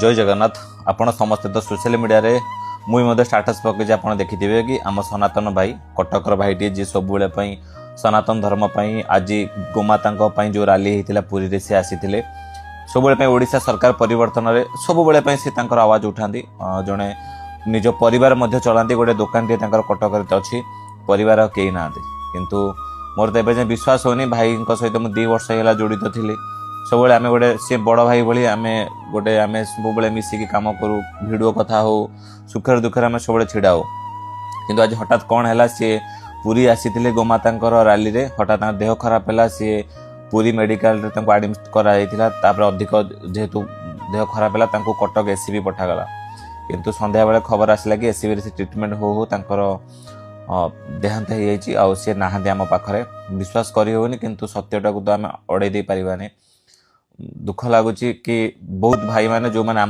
जय जगन्नाथ। आपण समस्त तो सोशल मीडिया रे मुई स्टाटस पकई आप देखिथे कि आम सनातन भाई कटकर भाईटे जी सब सनातन धर्म आज गोमाता जो रैली होता पुरी से आसी सब ओडिशा सरकार परिवर्तन में सब से आवाज उठाती जड़े निज परिवार चलाती गोटे दुकान टे कटक अच्छी परिवार कई ना किंतु मोर तो विश्वास होनी भाई सहित मुझे 2 वर्ष है जड़ित थी सब आम गोटे सी बड़ भाई भाई आम गोटे आम सब मिसिकी कम करूँ भिडियो कथा हो सुखर दुखर आम सब छिड़ा हो किंतु आज हठात कौन है सी पुरी आसी गोमाता रैली रे हठात देह खराब है सी पुरी मेडिकल आडमिट कर अधिक जेहेतु देह खराब है कटक एससीबी पठागला किंतु संध्या बेले खबर आसला कि एससीबी से ट्रिटमेंट हो तांकर देहांत हो सी नहांती आम पाखरे विश्वास करी होनी किंतु सत्यटा को तो आम अड़े दे पारिबानी दुख लगुच कि बहुत भाई माने जो माने